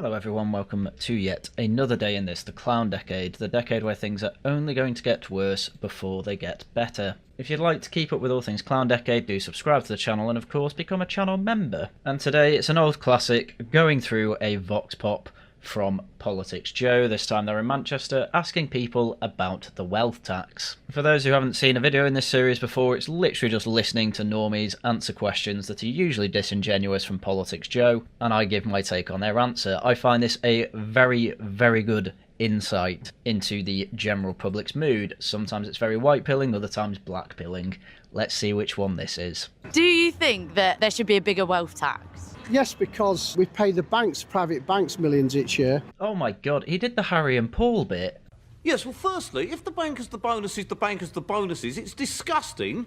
Hello everyone, welcome to yet another day in this, the clown decade, the decade where things are only going to get worse before they get better. If you'd like to keep up with all things clown decade, do subscribe to the channel and of course become a channel member. And today it's an old classic, going through a vox pop from PoliticsJOE. This time they're in Manchester, asking people about the wealth tax. For those who haven't seen a video in this series before, it's literally just listening to normies answer questions that are usually disingenuous from PoliticsJOE, and I give my take on their answer. I find this a very, very good insight into the general public's mood. Sometimes it's very white-pilling, other times black-pilling. Let's see which one this is. Do you think that there should be a bigger wealth tax? Yes, because we pay the banks, private banks, millions each year. Oh my god, he did the Harry and Paul bit. Yes, well, firstly, if the bankers the bonuses, the bankers the bonuses, it's disgusting.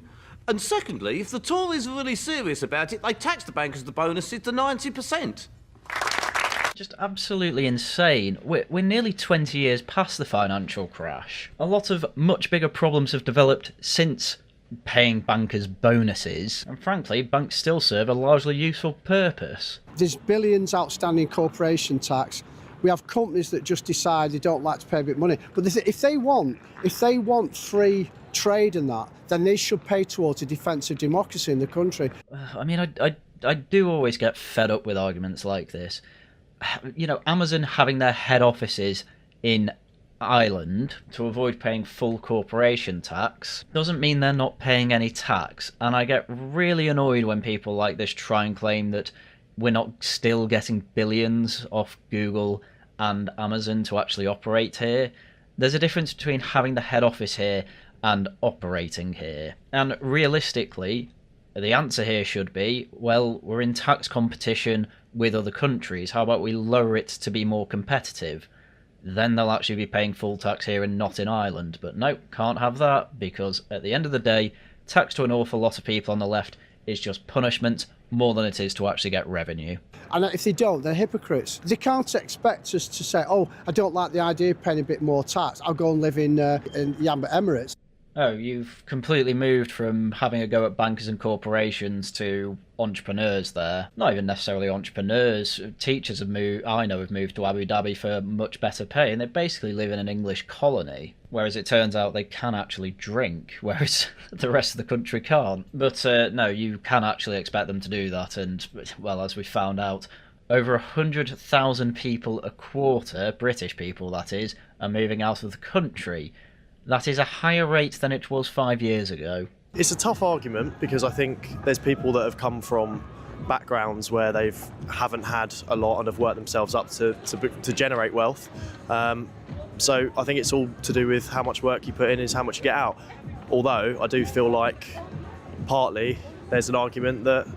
And secondly, if the Tories are really serious about it, they tax the bankers the bonuses to 90%. Just absolutely insane. We're nearly 20 years past the financial crash. A lot of much bigger problems have developed since paying bankers bonuses, and frankly, banks still serve a largely useful purpose. There's billions outstanding corporation tax. We have companies that just decide they don't like to pay a bit of money. But if they want free trade and that, then they should pay towards the defence of democracy in the country. I mean, I do always get fed up with arguments like this. You know, Amazon having their head offices in Ireland to avoid paying full corporation tax doesn't mean they're not paying any tax, and I get really annoyed when people like this try and claim that we're not still getting billions off Google and Amazon to actually operate here. There's a difference between having the head office here and operating here, and realistically the answer here should be, well, we're in tax competition with other countries, how about we lower it to be more competitive? Then they'll actually be paying full tax here and not in Ireland. But no, can't have that, because at the end of the day, tax to an awful lot of people on the left is just punishment more than it is to actually get revenue. And if they don't, they're hypocrites. They can't expect us to say, oh, I don't like the idea of paying a bit more tax, I'll go and live in the Emirates. Oh, you've completely moved from having a go at bankers and corporations to entrepreneurs there. Not even necessarily entrepreneurs. Teachers have moved, I know, have moved to Abu Dhabi for much better pay, and they basically live in an English colony. Whereas it turns out they can actually drink, whereas the rest of the country can't. But no, you can actually expect them to do that, and, well, as we found out, over 100,000 people a quarter, British people that is, are moving out of the country. That is a higher rate than it was 5 years ago. It's a tough argument because I think there's people that have come from backgrounds where they haven't had a lot and have worked themselves up to generate wealth. So I think it's all to do with how much work you put in is how much you get out. Although I do feel like partly there's an argument that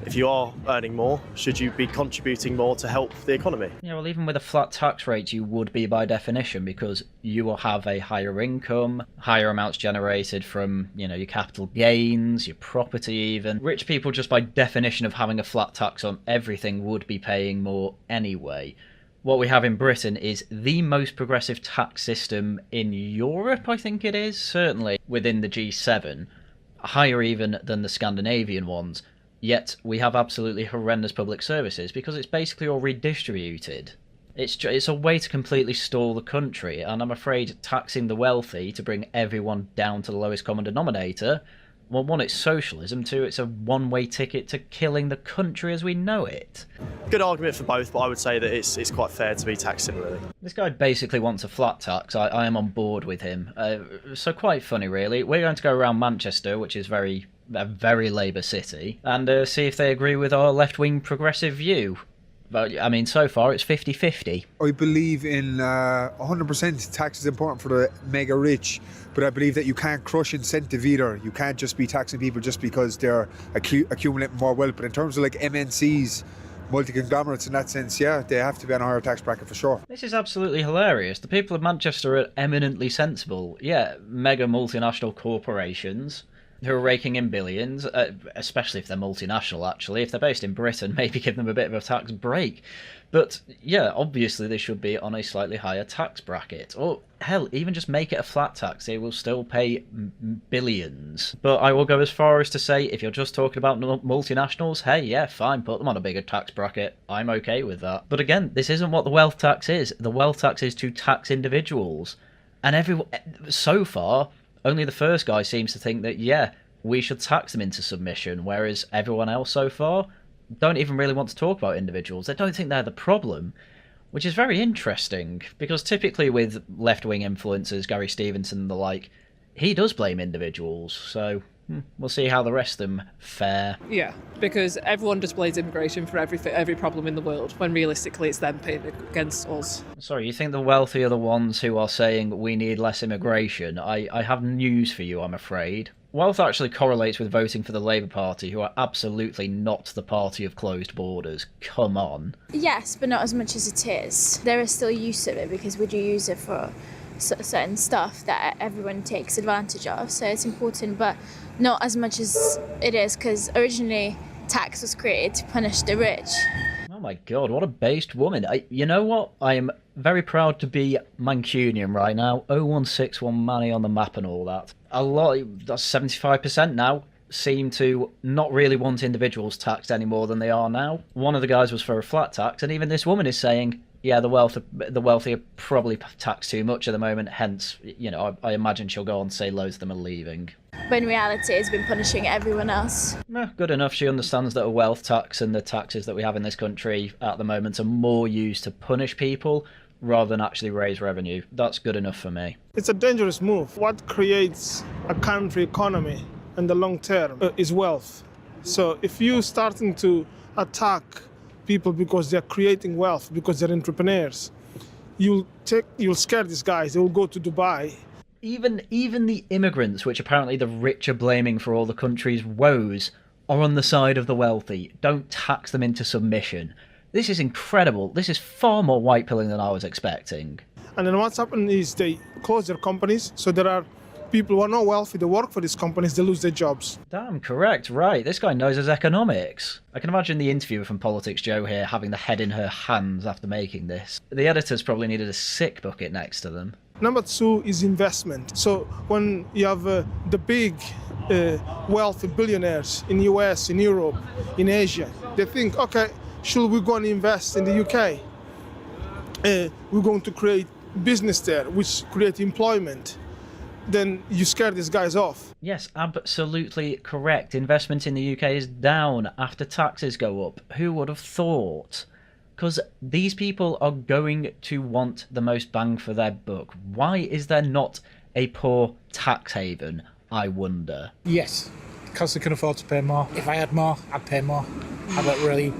if you are earning more, should you be contributing more to help the economy? Yeah, well, even with a flat tax rate, you would be by definition, because you will have a higher income, higher amounts generated from, you know, your capital gains, your property even. Rich people, just by definition of having a flat tax on everything, would be paying more anyway. What we have in Britain is the most progressive tax system in Europe, I think it is, certainly within the G7, higher even than the Scandinavian ones. Yet we have absolutely horrendous public services because it's basically all redistributed. It's a way to completely stall the country, and I'm afraid taxing the wealthy to bring everyone down to the lowest common denominator, well, one, it's socialism, two, it's a one-way ticket to killing the country as we know it. Good argument for both, but I would say that it's quite fair to be taxed similarly. This guy basically wants a flat tax. I am on board with him. So quite funny, really. We're going to go around Manchester, which is a very Labour city, and see if they agree with our left-wing progressive view. But, I mean, so far it's 50-50. I believe in 100% tax is important for the mega rich, but I believe that you can't crush incentive either. You can't just be taxing people just because they're accumulating more wealth. But in terms of like MNCs, multi-conglomerates in that sense, yeah, they have to be on a higher tax bracket for sure. This is absolutely hilarious. The people of Manchester are eminently sensible. Yeah, mega multinational corporations. who are raking in billions, especially if they're multinational, actually. If they're based in Britain, maybe give them a bit of a tax break. But yeah, obviously they should be on a slightly higher tax bracket. Or hell, even just make it a flat tax. They will still pay billions. But I will go as far as to say, if you're just talking about multinationals, hey, yeah, fine, put them on a bigger tax bracket. I'm okay with that. But again, this isn't what the wealth tax is. The wealth tax is to tax individuals. And so far, only the first guy seems to think that, yeah, we should tax them into submission, whereas everyone else so far don't even really want to talk about individuals. They don't think they're the problem, which is very interesting, because typically with left-wing influencers, Gary Stevenson and the like, he does blame individuals, so we'll see how the rest of them fare. Yeah, because everyone just blames immigration for every problem in the world, when realistically it's them paying against us. Sorry, you think the wealthy are the ones who are saying we need less immigration? I have news for you, I'm afraid. Wealth actually correlates with voting for the Labour Party, who are absolutely not the party of closed borders. Come on. Yes, but not as much as it is. There is still use of it, because we do use it for certain stuff that everyone takes advantage of, so it's important, but not as much as it is, because originally tax was created to punish the rich. Oh my god, what a based woman. You know what? I am very proud to be Mancunian right now. 0161 money on the map and all that. That's 75% now, seem to not really want individuals taxed any more than they are now. One of the guys was for a flat tax, and even this woman is saying, yeah, the wealthy are probably taxed too much at the moment, hence, I imagine she'll go on to say loads of them are leaving. But in reality, it's been punishing everyone else. Good enough. She understands that a wealth tax and the taxes that we have in this country at the moment are more used to punish people rather than actually raise revenue. That's good enough for me. It's a dangerous move. What creates a country economy in the long term is wealth. So if you're starting to attack people because they're creating wealth, because they're entrepreneurs, you'll scare these guys. They will go to Dubai. Even the immigrants, which apparently the rich are blaming for all the country's woes, are on the side of the wealthy. Don't tax them into submission. This is incredible. This is far more white pilling than I was expecting. And then what's happened is they close their companies, so there are people who are not wealthy, they work for these companies, they lose their jobs. Damn correct, right. This guy knows his economics. I can imagine the interviewer from PoliticsJOE here having the head in her hands after making this. The editors probably needed a sick bucket next to them. Number two is investment. So when you have the big wealthy billionaires in the US, in Europe, in Asia, they think, okay, should we go and invest in the UK? We're going to create business there, which create employment. Then you scare these guys off. Yes, absolutely correct. Investment in the UK is down after taxes go up. Who would have thought? Because these people are going to want the most bang for their buck. Why is there not a poor tax haven, I wonder? Yes, because they can afford to pay more. If I had more, I'd pay more. I don't really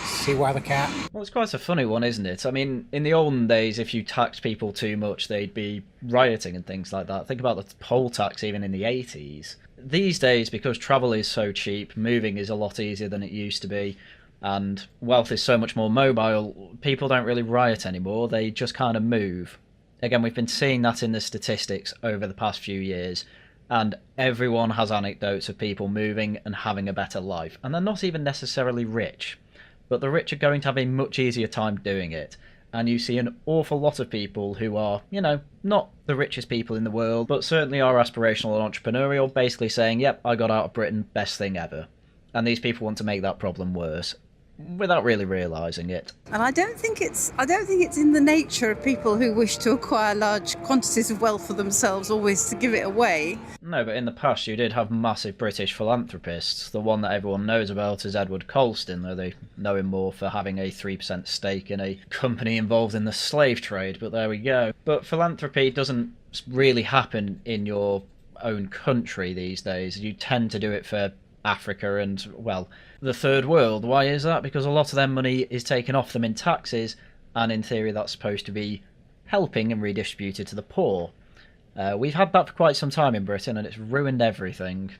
see why they can't. Well, it's quite a funny one, isn't it? I mean, in the olden days, if you taxed people too much, they'd be rioting and things like that. Think about the poll tax even in the 80s. These days, because travel is so cheap, moving is a lot easier than it used to be, and wealth is so much more mobile, people don't really riot anymore, they just kind of move. Again, we've been seeing that in the statistics over the past few years, and everyone has anecdotes of people moving and having a better life. And they're not even necessarily rich, but the rich are going to have a much easier time doing it. And you see an awful lot of people who are, not the richest people in the world, but certainly are aspirational and entrepreneurial, basically saying, yep, I got out of Britain, best thing ever. And these people want to make that problem worse, without really realising it. And I don't think it's in the nature of people who wish to acquire large quantities of wealth for themselves always to give it away. No, but in the past you did have massive British philanthropists. The one that everyone knows about is Edward Colston, though they know him more for having a 3% stake in a company involved in the slave trade, but there we go. But philanthropy doesn't really happen in your own country these days. You tend to do it for Africa and, well, the third world. Why is that? Because a lot of their money is taken off them in taxes, and in theory that's supposed to be helping and redistributed to the poor. We've had that for quite some time in Britain, and it's ruined everything.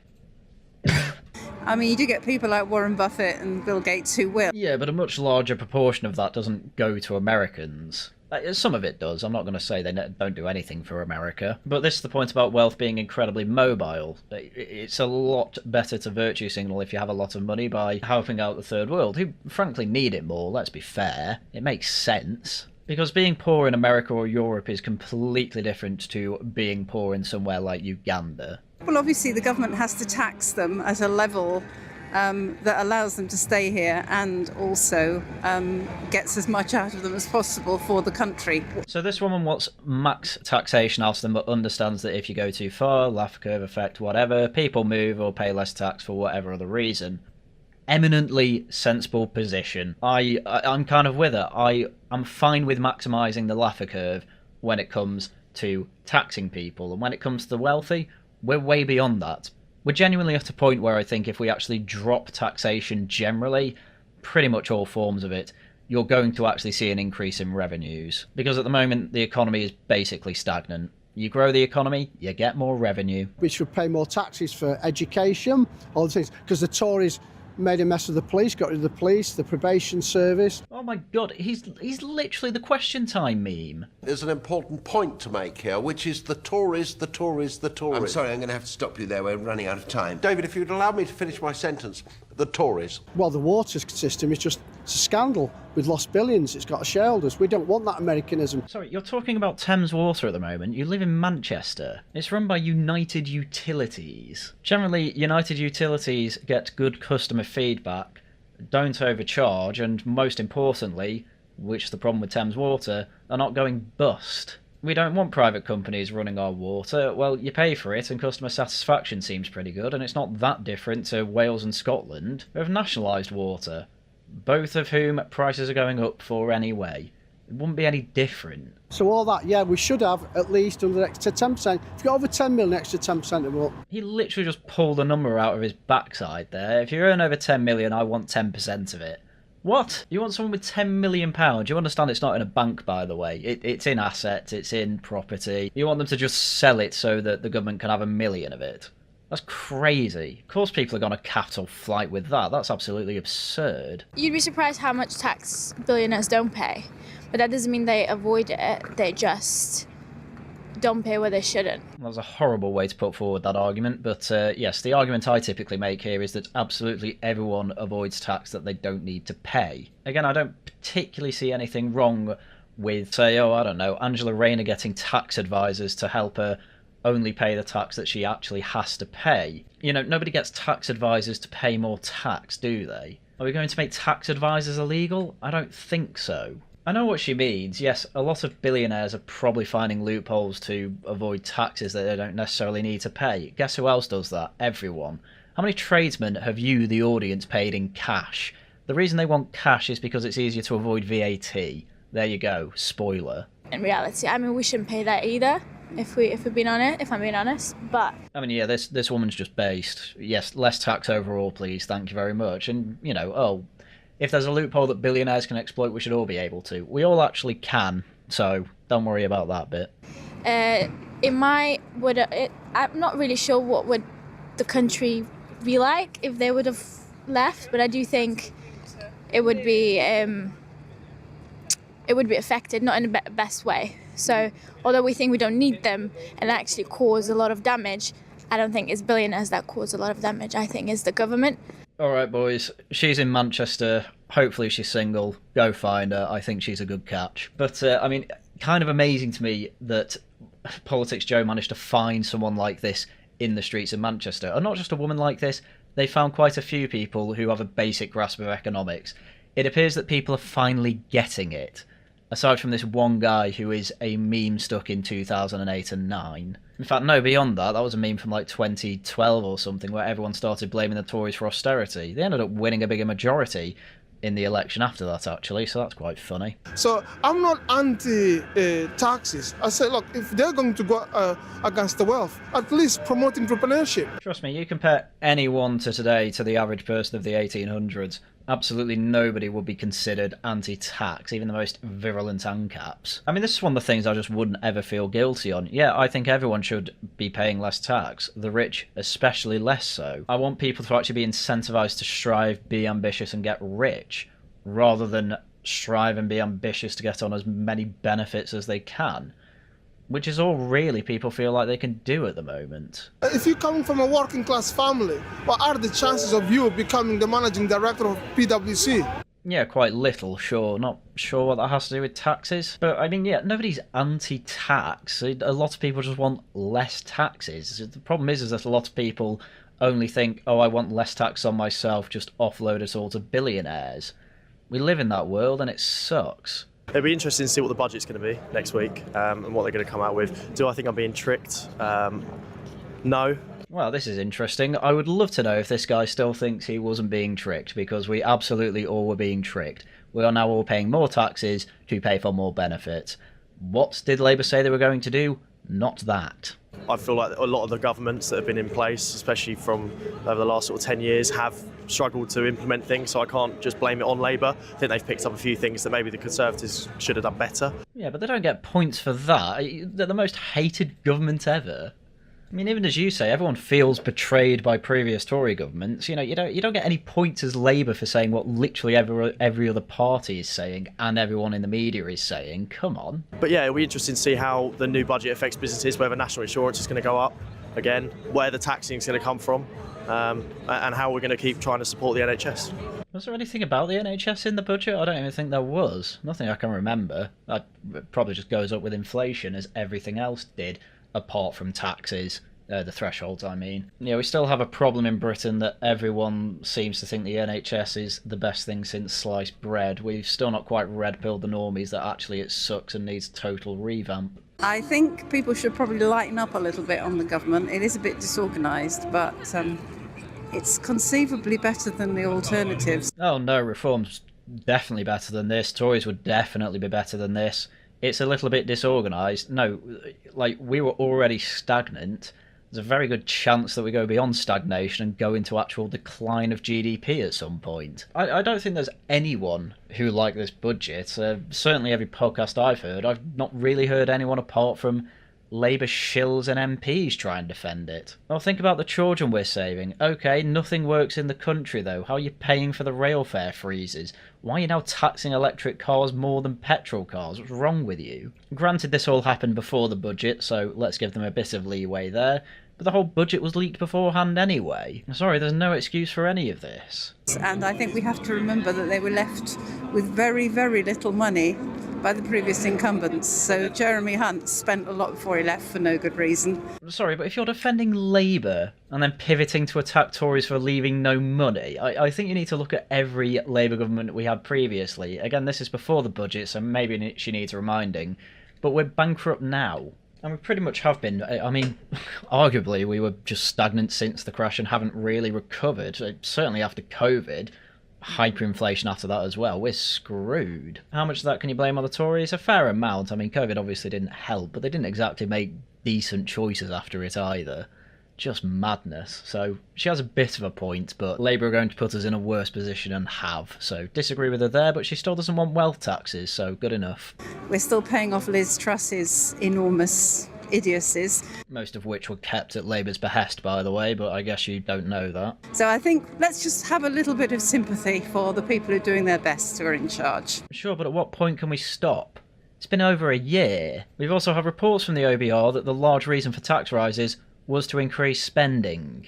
I mean, you do get people like Warren Buffett and Bill Gates who will. Yeah, but a much larger proportion of that doesn't go to Americans. Some of it does. I'm not going to say they don't do anything for America. But this is the point about wealth being incredibly mobile. It's a lot better to virtue signal if you have a lot of money by helping out the third world, who frankly need it more, let's be fair. It makes sense. Because being poor in America or Europe is completely different to being poor in somewhere like Uganda. Well, obviously the government has to tax them at a level that allows them to stay here and also gets as much out of them as possible for the country. So this woman wants max taxation out of them, but understands that if you go too far, Laffer curve effect, whatever, people move or pay less tax for whatever other reason. Eminently sensible position. I'm kind of with her. I'm fine with maximising the Laffer curve when it comes to taxing people, and when it comes to the wealthy, we're way beyond that. We're genuinely at a point where I think if we actually drop taxation generally, pretty much all forms of it, you're going to actually see an increase in revenues. Because at the moment, the economy is basically stagnant. You grow the economy, you get more revenue. We should pay more taxes for education, all the things, because the Tories made a mess of the police, got rid of the police, the probation service. Oh my god, he's literally the question time meme. There's an important point to make here, which is the Tories, the Tories, the Tories. I'm sorry, I'm going to have to stop you there. We're running out of time. David, if you'd allow me to finish my sentence. The Tories. Well, the water system is just a scandal. We've lost billions. It's got to shareholders. We don't want that Americanism. Sorry, you're talking about Thames Water at the moment. You live in Manchester. It's run by United Utilities. Generally, United Utilities get good customer feedback, don't overcharge, and most importantly, which is the problem with Thames Water, are not going bust. We don't want private companies running our water. Well, you pay for it and customer satisfaction seems pretty good, and it's not that different to Wales and Scotland, who have nationalised water, both of whom prices are going up for anyway. It wouldn't be any different. So all that, yeah, we should have at least under extra 10%. If you've got over 10 million, extra 10% of what? He literally just pulled a number out of his backside there. If you earn over 10 million, I want 10% of it. What? You want someone with £10 million? You understand it's not in a bank, by the way. It's in assets, it's in property. You want them to just sell it so that the government can have $1 million of it. That's crazy. Of course people are going to capital flight with that. That's absolutely absurd. You'd be surprised how much tax billionaires don't pay. But that doesn't mean they avoid it. They just don't pay where they shouldn't. That was a horrible way to put forward that argument, but yes, the argument I typically make here is that absolutely everyone avoids tax that they don't need to pay. Again, I don't particularly see anything wrong with, say, I don't know, Angela Rayner getting tax advisors to help her only pay the tax that she actually has to pay. You know, nobody gets tax advisors to pay more tax, do they? Are we going to make tax advisors illegal? I don't think so. I know what she means. Yes, a lot of billionaires are probably finding loopholes to avoid taxes that they don't necessarily need to pay. Guess who else does that? Everyone. How many tradesmen have you, the audience, paid in cash? The reason they want cash is because it's easier to avoid VAT. There you go. Spoiler. In reality, I mean, we shouldn't pay that either, if I'm being honest, but... I mean, yeah, this woman's just based. Yes, less tax overall, please. Thank you very much. And, you know, if there's a loophole that billionaires can exploit, we should all be able to. We all actually can, so don't worry about that bit. I'm not really sure what would the country be like if they would have left, but I do think it would be affected, not in the best way. So although we think we don't need them and actually cause a lot of damage, I don't think it's billionaires that cause a lot of damage. I think it's the government. All right, boys. She's in Manchester. Hopefully she's single. Go find her. I think she's a good catch. But, I mean, kind of amazing to me that PoliticsJOE managed to find someone like this in the streets of Manchester. And not just a woman like this. They found quite a few people who have a basic grasp of economics. It appears that people are finally getting it. Aside from this one guy who is a meme stuck in 2008 and 9. In fact, no, beyond that, that was a meme from like 2012 or something where everyone started blaming the Tories for austerity. They ended up winning a bigger majority in the election after that, actually, so that's quite funny. So I'm not anti-taxes. I say, look, if they're going to go against the wealth, at least promote entrepreneurship. Trust me, you compare anyone to today to the average person of the 1800s, absolutely nobody would be considered anti-tax, even the most virulent ANCAPs. I mean, this is one of the things I just wouldn't ever feel guilty on. Yeah, I think everyone should be paying less tax, the rich especially less so. I want people to actually be incentivized to strive, be ambitious and get rich, rather than strive and be ambitious to get on as many benefits as they can, which is all really people feel like they can do at the moment. If you're coming from a working class family, what are the chances of you becoming the managing director of PwC? Yeah, quite little, sure. Not sure what that has to do with taxes. But, I mean, yeah, nobody's anti-tax. A lot of people just want less taxes. The problem is that a lot of people only think, oh, I want less tax on myself, just offload it all to billionaires. We live in that world and it sucks. It'll be interesting to see what the budget's going to be next week and what they're going to come out with. Do I think I'm being tricked? No. Well, this is interesting. I would love to know if this guy still thinks he wasn't being tricked, because we absolutely all were being tricked. We are now all paying more taxes to pay for more benefits. What did Labour say they were going to do? Not that. I feel like a lot of the governments that have been in place, especially from over the last sort of 10 years, have struggled to implement things, so I can't just blame it on Labour. I think they've picked up a few things that maybe the Conservatives should have done better. Yeah, but they don't get points for that. They're the most hated government ever. I mean, even as you say, everyone feels betrayed by previous Tory governments. You know, you don't get any points as Labour for saying what literally every other party is saying and everyone in the media is saying. Come on. But yeah, it'll be interesting to see how the new budget affects businesses, whether national insurance is going to go up again, where the taxing is going to come from, and how we're going to keep trying to support the NHS. Was there anything about the NHS in the budget? I don't even think there was. Nothing I can remember. That probably just goes up with inflation, as everything else did, apart from taxes. The thresholds, I mean. Yeah, we still have a problem in Britain that everyone seems to think the NHS is the best thing since sliced bread. We've still not quite red-pilled the normies that actually it sucks and needs total revamp. I think people should probably lighten up a little bit on the government. It is a bit disorganised, but it's conceivably better than the alternatives. Oh no, reform's definitely better than this. Tories would definitely be better than this. It's a little bit disorganised. No, like, we were already stagnant. There's a very good chance that we go beyond stagnation and go into actual decline of GDP at some point. I don't think there's anyone who liked this budget. Certainly every podcast I've heard, I've not really heard anyone apart from Labour shills and MPs try and defend it. Well, think about the children we're saving. Okay, nothing works in the country though. How are you paying for the rail fare freezes? Why are you now taxing electric cars more than petrol cars? What's wrong with you? Granted, this all happened before the budget, so let's give them a bit of leeway there. But the whole budget was leaked beforehand anyway. Sorry, there's no excuse for any of this. And I think we have to remember that they were left with very, very little money by the previous incumbents. So Jeremy Hunt spent a lot before he left for no good reason. Sorry, but if you're defending Labour and then pivoting to attack Tories for leaving no money, I think you need to look at every Labour government we had previously. Again, this is before the budget, so maybe she needs reminding. But we're bankrupt now. And we pretty much have been. I mean, arguably, we were just stagnant since the crash and haven't really recovered. Certainly after COVID, hyperinflation after that as well. We're screwed. How much of that can you blame on the Tories? A fair amount. I mean, COVID obviously didn't help, but they didn't exactly make decent choices after it either. Just madness. So she has a bit of a point, but Labour are going to put us in a worse position and have. So disagree with her there, but she still doesn't want wealth taxes, so good enough. We're still paying off Liz Truss's enormous idiocies. Most of which were kept at Labour's behest, by the way, but I guess you don't know that. So I think let's just have a little bit of sympathy for the people who are doing their best who are in charge. Sure, but at what point can we stop? It's been over a year. We've also had reports from the OBR that the large reason for tax rises was to increase spending.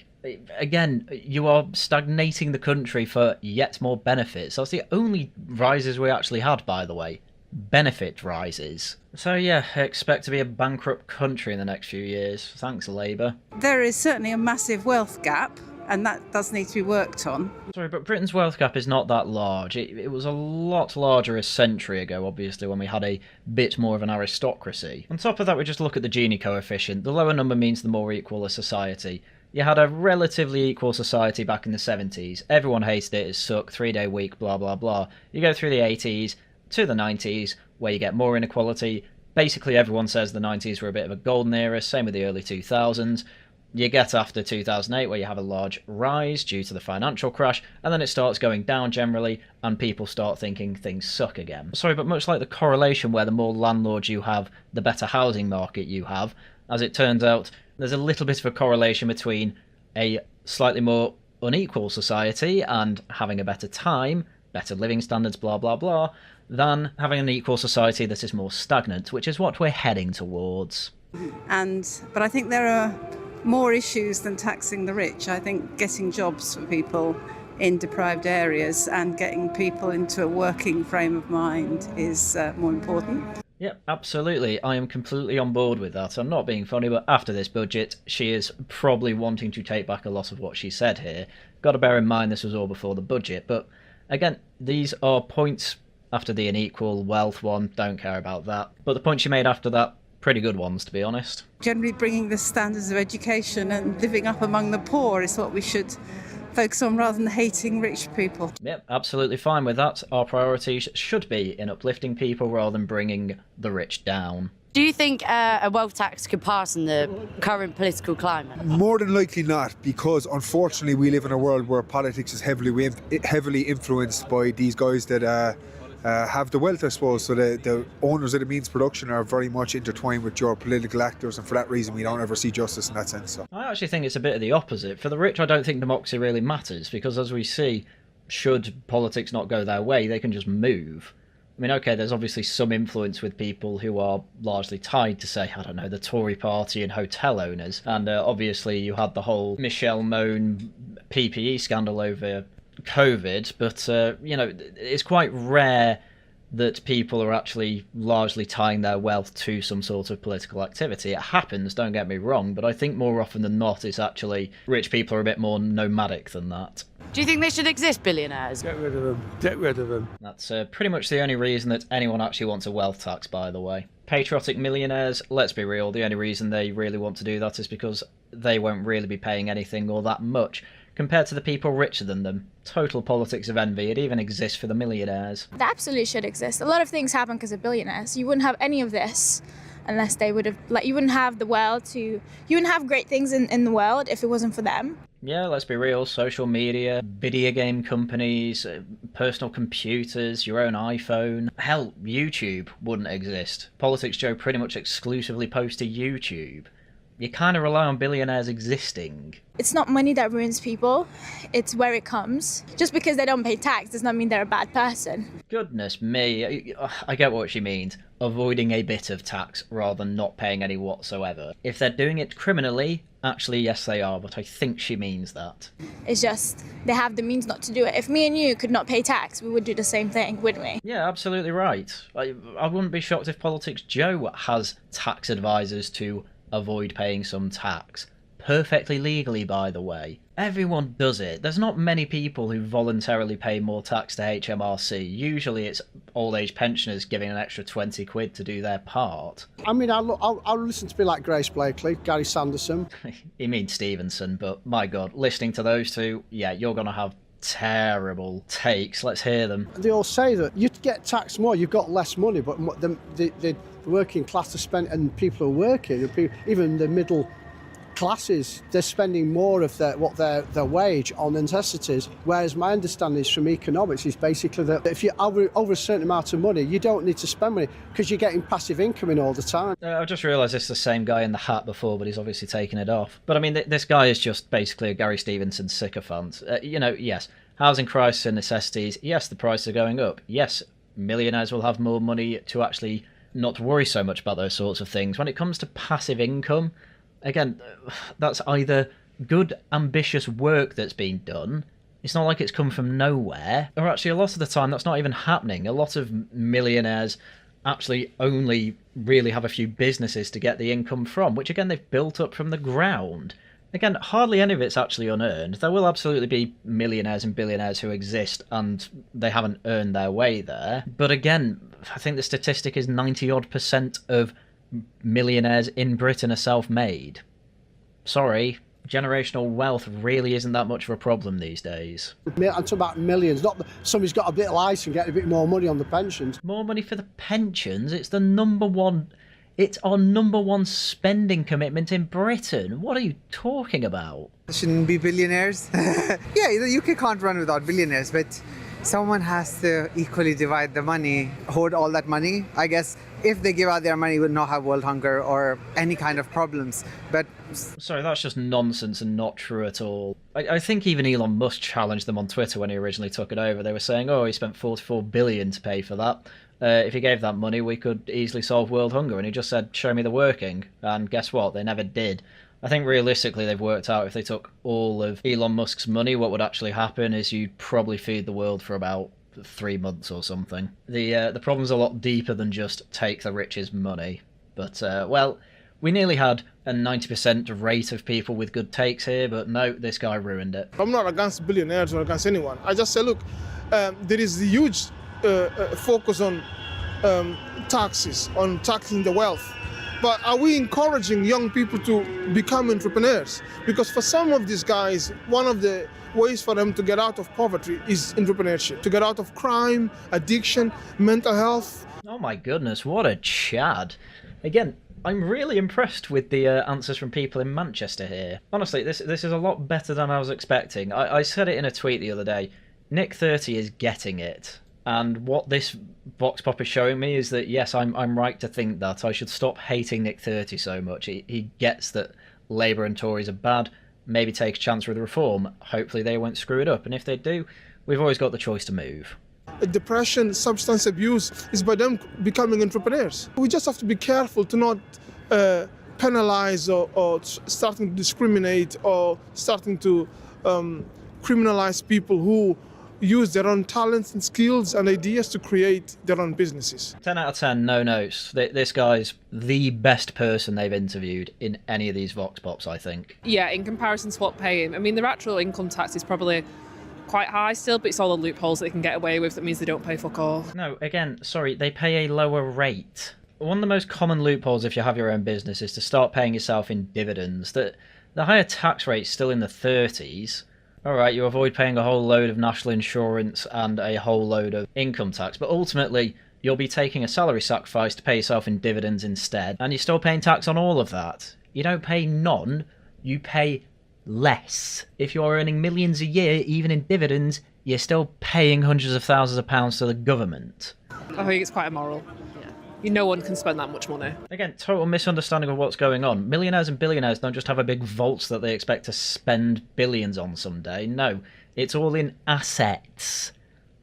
Again, you are stagnating the country for yet more benefits. That's the only rises we actually had, by the way. Benefit rises. So yeah, expect to be a bankrupt country in the next few years. Thanks, Labour. There is certainly a massive wealth gap, and that does need to be worked on. Sorry, but Britain's wealth gap is not that large. It was a lot larger a century ago, obviously, when we had a bit more of an aristocracy. On top of that, we just look at the Gini coefficient. The lower number means the more equal a society. You had a relatively equal society back in the 70s. Everyone hated it, it sucked, 3-day week, blah blah blah. You go through the 80s to the 90s, where you get more inequality. Basically, everyone says the 90s were a bit of a golden era, same with the early 2000s. You get after 2008 where you have a large rise due to the financial crash, and then it starts going down generally, and people start thinking things suck again. Sorry, but much like the correlation where the more landlords you have, the better housing market you have, as it turns out, there's a little bit of a correlation between a slightly more unequal society and having a better time, better living standards, blah blah blah, than having an equal society that is more stagnant, which is what we're heading towards. But I think there are more issues than taxing the rich. I think getting jobs for people in deprived areas and getting people into a working frame of mind is more important. Yep, absolutely. I am completely on board with that. I'm not being funny, but after this budget, she is probably wanting to take back a lot of what she said here. Got to bear in mind this was all before the budget, but again, these are points after the unequal wealth one, don't care about that. But the points she made after that, pretty good ones, to be honest. Generally bringing the standards of education and living up among the poor is what we should focus on rather than hating rich people. Yep, absolutely fine with that. Our priorities should be in uplifting people rather than bringing the rich down. Do you think a wealth tax could pass in the current political climate? More than likely not, because unfortunately we live in a world where politics is heavily influenced by these guys that have the wealth, I suppose. So the owners of the means production are very much intertwined with your political actors, and for that reason we don't ever see justice in that sense. So I actually think it's a bit of the opposite. For the rich, I don't think democracy really matters, because as we see, should politics not go their way, they can just move. I mean, okay, there's obviously some influence with people who are largely tied to, say, I don't know, the Tory party and hotel owners. And obviously you had the whole Michelle Moan PPE scandal over COVID, but it's quite rare that people are actually largely tying their wealth to some sort of political activity. It happens, don't get me wrong, but I think more often than not it's actually rich people are a bit more nomadic than that. Do you think they should exist, billionaires? Get rid of them. Get rid of them. That's pretty much the only reason that anyone actually wants a wealth tax, by the way. Patriotic millionaires, let's be real, the only reason they really want to do that is because they won't really be paying anything or that much compared to the people richer than them. Total politics of envy. It even exists for the millionaires. That absolutely should exist. A lot of things happen because of billionaires. You wouldn't have any of this unless they would have, you wouldn't have the world you wouldn't have great things in the world if it wasn't for them. Yeah, let's be real, social media, video game companies, personal computers, your own iPhone. Hell, YouTube wouldn't exist. PoliticsJOE pretty much exclusively posts to YouTube. You kind of rely on billionaires existing. It's not money that ruins people, it's where it comes. Just because they don't pay tax does not mean they're a bad person. Goodness me, I get what she means. Avoiding a bit of tax rather than not paying any whatsoever. If they're doing it criminally, actually yes they are, but I think she means that. It's just, they have the means not to do it. If me and you could not pay tax, we would do the same thing, wouldn't we? Yeah, absolutely right. I wouldn't be shocked if PoliticsJOE has tax advisors to avoid paying some tax. Perfectly legally, by the way. Everyone does it. There's not many people who voluntarily pay more tax to HMRC. Usually it's old age pensioners giving an extra 20 quid to do their part. I mean, I'll listen to people like Grace Blakeley, Gary Sanderson. You mean Stevenson, but my God, listening to those two, yeah, you're going to have terrible takes. Let's hear them. They all say that you get taxed more, you've got less money, but the working class are spent, and people are working, even the middle classes, they're spending more of their wage on necessities, whereas my understanding is from economics is basically that if you're over a certain amount of money, you don't need to spend money because you're getting passive income in all the time. I just realised it's the same guy in the hat before, but he's obviously taken it off. But I mean, this guy is just basically a Gary Stevenson sycophant. Yes, housing crisis and necessities, yes, the prices are going up. Yes, millionaires will have more money to actually not worry so much about those sorts of things. When it comes to passive income, again, that's either good, ambitious work that's been done. It's not like it's come from nowhere. Or actually, a lot of the time, that's not even happening. A lot of millionaires actually only really have a few businesses to get the income from, which, again, they've built up from the ground. Again, hardly any of it's actually unearned. There will absolutely be millionaires and billionaires who exist and they haven't earned their way there. But again, I think the statistic is 90-odd% of millionaires in Britain are self-made. Sorry, generational wealth really isn't that much of a problem these days. I'm talking about millions, not somebody's got a bit of lice and get a bit more money on the pensions. More money for the pensions? It's our number one spending commitment in Britain. What are you talking about? Shouldn't be billionaires. Yeah, the UK can't run without billionaires, but someone has to equally divide the money, hoard all that money. I guess if they give out their money, would not have world hunger or any kind of problems. But sorry, that's just nonsense and not true at all. I think even Elon Musk challenged them on Twitter when he originally took it over. They were saying, oh, he spent 44 billion to pay for that. If he gave that money, we could easily solve world hunger. And he just said, show me the working. And guess what? They never did. I think realistically they've worked out if they took all of Elon Musk's money, what would actually happen is you'd probably feed the world for about 3 months or something. The problem's a lot deeper than just take the rich's money. But, well, we nearly had a 90% rate of people with good takes here, but no, this guy ruined it. I'm not against billionaires or against anyone. I just say, look, there is a huge focus on taxes, on taxing the wealth. But are we encouraging young people to become entrepreneurs? Because for some of these guys, one of the ways for them to get out of poverty is entrepreneurship, to get out of crime, addiction, mental health. Oh my goodness, what a Chad. Again, I'm really impressed with the answers from people in Manchester here. Honestly, this is a lot better than I was expecting. I said it in a tweet the other day. Nick 30 is getting it. And what this vox pop is showing me is that, yes, I'm right to think that. I should stop hating Nick 30 so much. He gets that Labour and Tories are bad, maybe take a chance with reform. Hopefully they won't screw it up. And if they do, we've always got the choice to move. Depression, substance abuse is by them becoming entrepreneurs. We just have to be careful to not penalise or starting to discriminate or starting to criminalise people who use their own talents and skills and ideas to create their own businesses. 10 out of 10, no notes. This guy's the best person they've interviewed in any of these vox pops, I think. Yeah, in comparison to what paying. I mean, their actual income tax is probably quite high still, but it's all the loopholes that they can get away with that means they don't pay fuck all. No, again, sorry, they pay a lower rate. One of the most common loopholes if you have your own business is to start paying yourself in dividends. The higher tax rate's still in the 30s. Alright, you avoid paying a whole load of national insurance and a whole load of income tax, but ultimately you'll be taking a salary sacrifice to pay yourself in dividends instead, and you're still paying tax on all of that. You don't pay none, you pay less. If you're earning millions a year, even in dividends, you're still paying hundreds of thousands of pounds to the government. I think it's quite immoral. No one can spend that much money. Again, total misunderstanding of what's going on. Millionaires and billionaires don't just have a big vaults that they expect to spend billions on someday. No, it's all in assets.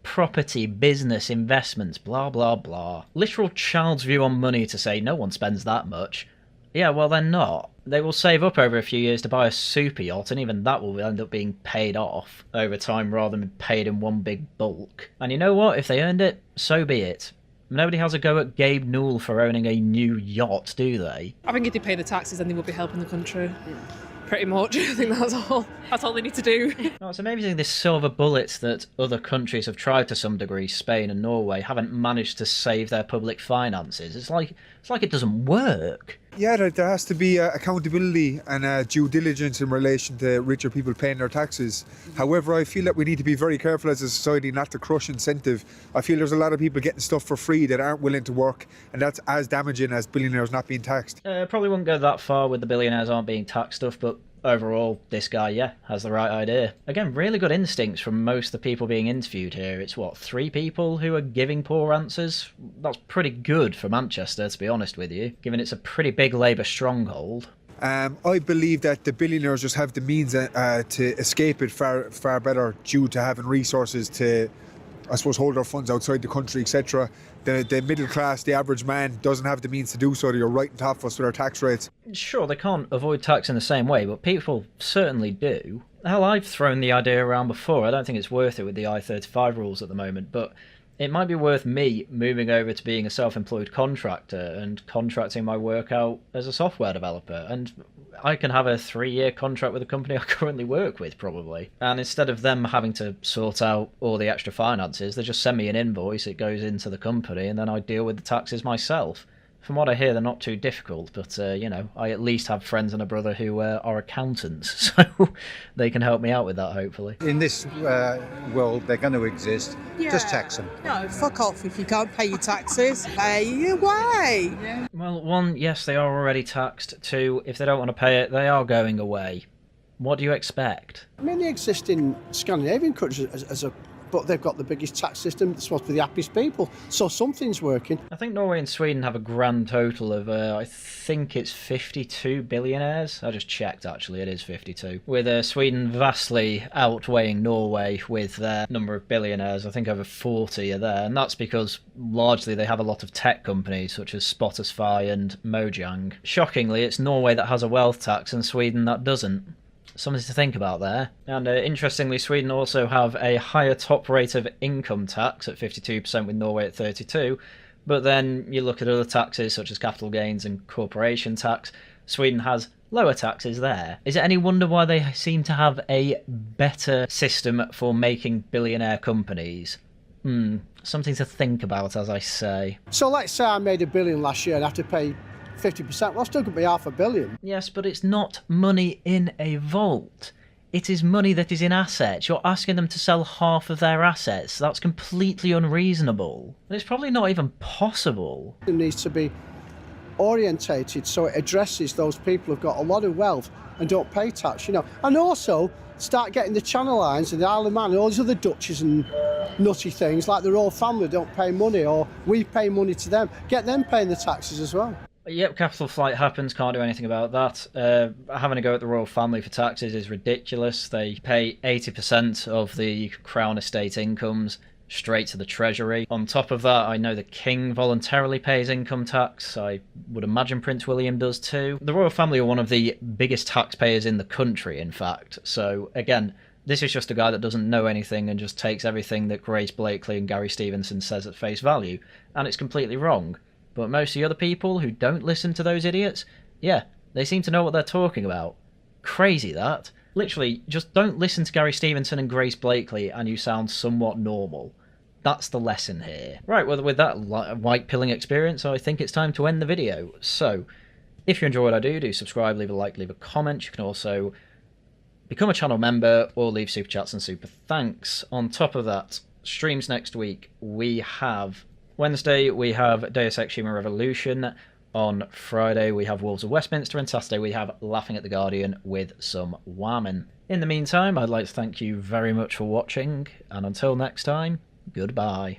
Property, business, investments, blah, blah, blah. Literal child's view on money to say no one spends that much. Yeah, well, they're not. They will save up over a few years to buy a super yacht, and even that will end up being paid off over time rather than paid in one big bulk. And you know what? If they earned it, so be it. Nobody has a go at Gabe Newell for owning a new yacht, do they? I think if they pay the taxes, then they will be helping the country. Pretty much. I think that's all they need to do. No, it's amazing this silver bullet that other countries have tried to some degree, Spain and Norway, haven't managed to save their public finances. It's like it doesn't work. Yeah, there has to be accountability and due diligence in relation to richer people paying their taxes. However, I feel that we need to be very careful as a society not to crush incentive. I feel there's a lot of people getting stuff for free that aren't willing to work, and that's as damaging as billionaires not being taxed. Probably wouldn't go that far with the billionaires aren't being taxed stuff, but overall, this guy, yeah, has the right idea. Again, really good instincts from most of the people being interviewed here. It's, 3 people who are giving poor answers? That's pretty good for Manchester, to be honest with you, given it's a pretty big Labour stronghold. I believe that the billionaires just have the means to escape it far better due to having resources to, I suppose, hold their funds outside the country, etc. The middle class, the average man, doesn't have the means to do so. They're right on top of us with our tax rates. Sure, they can't avoid tax in the same way, but people certainly do. Hell, I've thrown the idea around before. I don't think it's worth it with the I-35 rules at the moment, but it might be worth me moving over to being a self-employed contractor and contracting my work out as a software developer. And I can have a 3-year contract with a company I currently work with, probably. And instead of them having to sort out all the extra finances, they just send me an invoice, it goes into the company, and then I deal with the taxes myself. From what I hear, they're not too difficult, but, I at least have friends and a brother who are accountants, so they can help me out with that, hopefully. In this world, they're going to exist. Yeah. Just tax them. No, fuck off if you can't pay your taxes. Pay your way. Yeah. Well, 1, yes, they are already taxed. 2, if they don't want to pay it, they are going away. What do you expect? I mean, they exist in Scandinavian countries as a but they've got the biggest tax system. They're supposed to be the happiest people. So something's working. I think Norway and Sweden have a grand total of, I think it's 52 billionaires. I just checked, actually, it is 52. With Sweden vastly outweighing Norway with their number of billionaires. I think over 40 are there, and that's because largely they have a lot of tech companies such as Spotify and Mojang. Shockingly, it's Norway that has a wealth tax and Sweden that doesn't. Something to think about there. And interestingly, Sweden also have a higher top rate of income tax at 52% with Norway at 32%. But then you look at other taxes such as capital gains and corporation tax, Sweden has lower taxes there. Is it any wonder why they seem to have a better system for making billionaire companies? Something to think about, as I say. So let's say I made $1 billion last year and I have to pay 50%. Well, still could be $500 million. Yes, but it's not money in a vault. It is money that is in assets. You're asking them to sell half of their assets. That's completely unreasonable. And it's probably not even possible. It needs to be orientated so it addresses those people who've got a lot of wealth and don't pay tax, you know. And also start getting the Channel Islands and the Isle of Man and all these other duchies and nutty things like the royal family don't pay money, or we pay money to them. Get them paying the taxes as well. Yep, capital flight happens, can't do anything about that. Having a go at the royal family for taxes is ridiculous. They pay 80% of the Crown estate incomes straight to the Treasury. On top of that, I know the King voluntarily pays income tax. I would imagine Prince William does too. The royal family are one of the biggest taxpayers in the country, in fact. So, again, this is just a guy that doesn't know anything and just takes everything that Grace Blakeley and Gary Stevenson says at face value. And it's completely wrong. But most of the other people who don't listen to those idiots, yeah, they seem to know what they're talking about. Crazy, that. Literally, just don't listen to Gary Stevenson and Grace Blakeley and you sound somewhat normal. That's the lesson here. Right, well, with that white pilling experience, I think it's time to end the video. So, if you enjoy what I do, do subscribe, leave a like, leave a comment. You can also become a channel member or leave super chats and super thanks. On top of that, streams next week, we have Wednesday, we have Deus Ex Human Revolution. On Friday, we have Wolves of Westminster. And Saturday, we have Laughing at the Guardian with some whamming. In the meantime, I'd like to thank you very much for watching. And until next time, goodbye.